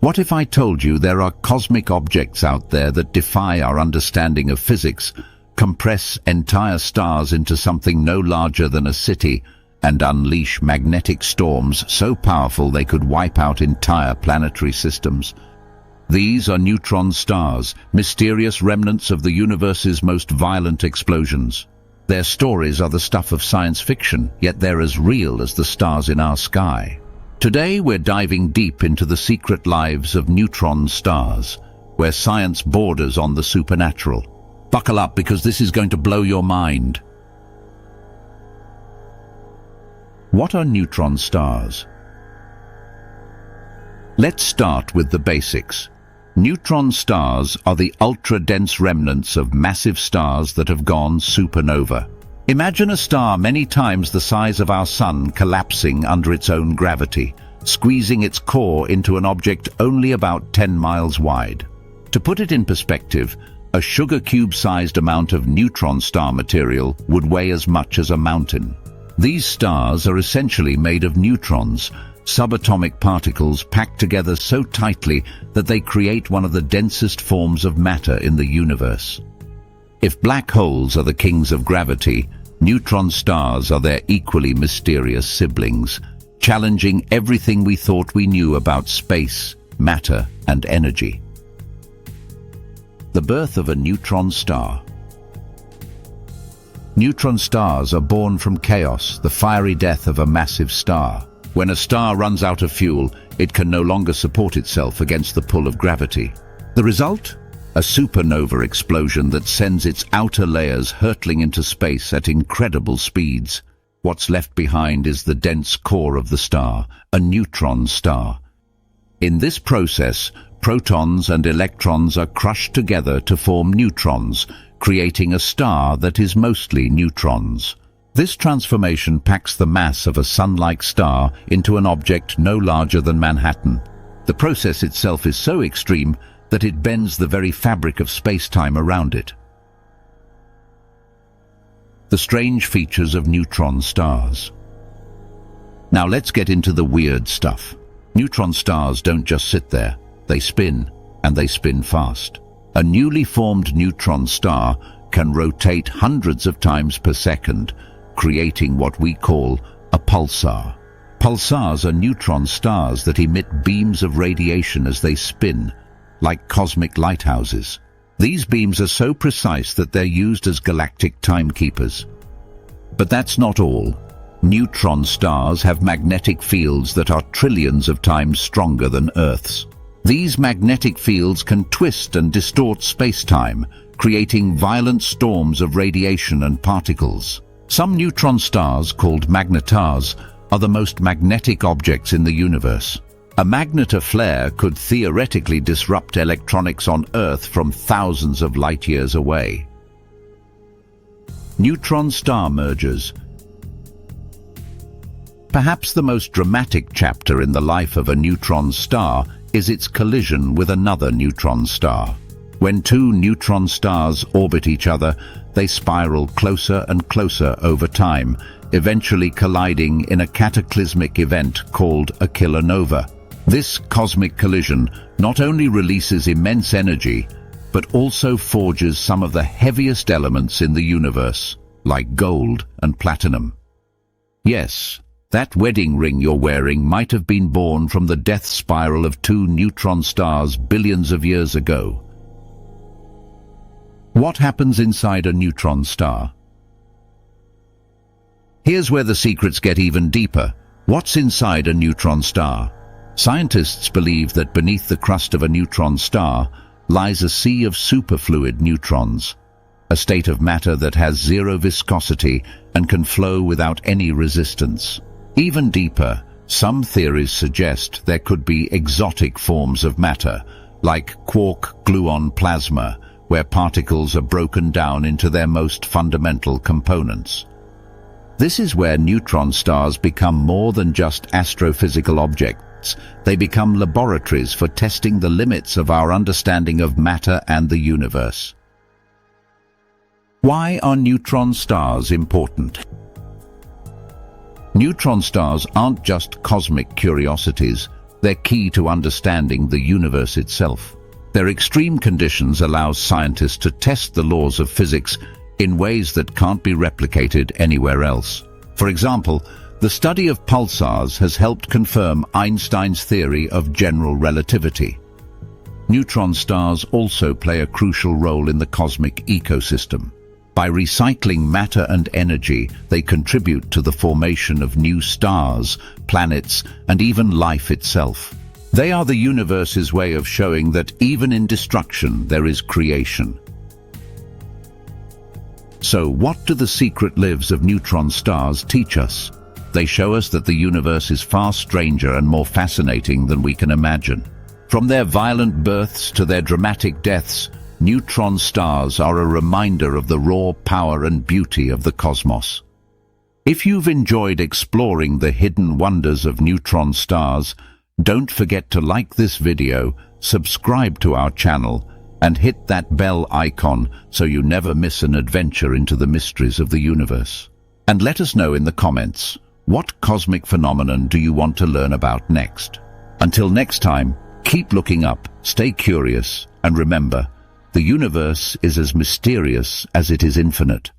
What if I told you there are cosmic objects out there that defy our understanding of physics, compress entire stars into something no larger than a city, and unleash magnetic storms so powerful they could wipe out entire planetary systems? These are neutron stars, mysterious remnants of the universe's most violent explosions. Their stories are the stuff of science fiction, yet they're as real as the stars in our sky. Today we're diving deep into the secret lives of neutron stars, where science borders on the supernatural. Buckle up, because this is going to blow your mind. What are neutron stars? Let's start with the basics. Neutron stars are the ultra-dense remnants of massive stars that have gone supernova. Imagine a star many times the size of our Sun collapsing under its own gravity, squeezing its core into an object only about 10 miles wide. To put it in perspective, a sugar cube-sized amount of neutron star material would weigh as much as a mountain. These stars are essentially made of neutrons, subatomic particles packed together so tightly that they create one of the densest forms of matter in the universe. If black holes are the kings of gravity, neutron stars are their equally mysterious siblings, challenging everything we thought we knew about space, matter, and energy. The birth of a neutron star. Neutron stars are born from chaos, the fiery death of a massive star. When a star runs out of fuel, it can no longer support itself against the pull of gravity. The result? A supernova explosion that sends its outer layers hurtling into space at incredible speeds. What's left behind is the dense core of the star, a neutron star. In this process, protons and electrons are crushed together to form neutrons, creating a star that is mostly neutrons. This transformation packs the mass of a sun-like star into an object no larger than Manhattan. The process itself is so extreme that it bends the very fabric of space-time around it. The strange features of neutron stars. Now let's get into the weird stuff. Neutron stars don't just sit there. They spin, and they spin fast. A newly formed neutron star can rotate hundreds of times per second, creating what we call a pulsar. Pulsars are neutron stars that emit beams of radiation as they spin, like cosmic lighthouses. These beams are so precise that they're used as galactic timekeepers. But that's not all. Neutron stars have magnetic fields that are trillions of times stronger than Earth's. These magnetic fields can twist and distort space-time, creating violent storms of radiation and particles. Some neutron stars, called magnetars, are the most magnetic objects in the universe. A magnetar flare could theoretically disrupt electronics on Earth from thousands of light-years away. Neutron star mergers. Perhaps the most dramatic chapter in the life of a neutron star is its collision with another neutron star. When two neutron stars orbit each other, they spiral closer and closer over time, eventually colliding in a cataclysmic event called a kilonova. This cosmic collision not only releases immense energy, but also forges some of the heaviest elements in the universe, like gold and platinum. Yes, that wedding ring you're wearing might have been born from the death spiral of two neutron stars billions of years ago. What happens inside a neutron star? Here's where the secrets get even deeper. What's inside a neutron star? Scientists believe that beneath the crust of a neutron star lies a sea of superfluid neutrons, a state of matter that has zero viscosity and can flow without any resistance. Even deeper, some theories suggest there could be exotic forms of matter, like quark-gluon plasma, where particles are broken down into their most fundamental components. This is where neutron stars become more than just astrophysical objects. They become laboratories for testing the limits of our understanding of matter and the universe. Why are neutron stars important? Neutron stars aren't just cosmic curiosities, They're key to understanding the universe itself. Their extreme conditions allow scientists to test the laws of physics in ways that can't be replicated anywhere else. For example, the study of pulsars has helped confirm Einstein's theory of general relativity. Neutron stars also play a crucial role in the cosmic ecosystem. By recycling matter and energy, they contribute to the formation of new stars, planets, and even life itself. They are the universe's way of showing that even in destruction there is creation. So what do the secret lives of neutron stars teach us? They show us that the universe is far stranger and more fascinating than we can imagine. From their violent births to their dramatic deaths, neutron stars are a reminder of the raw power and beauty of the cosmos. If you've enjoyed exploring the hidden wonders of neutron stars, don't forget to like this video, subscribe to our channel, and hit that bell icon so you never miss an adventure into the mysteries of the universe. And let us know in the comments, what cosmic phenomenon do you want to learn about next? Until next time, keep looking up, stay curious, and remember, the universe is as mysterious as it is infinite.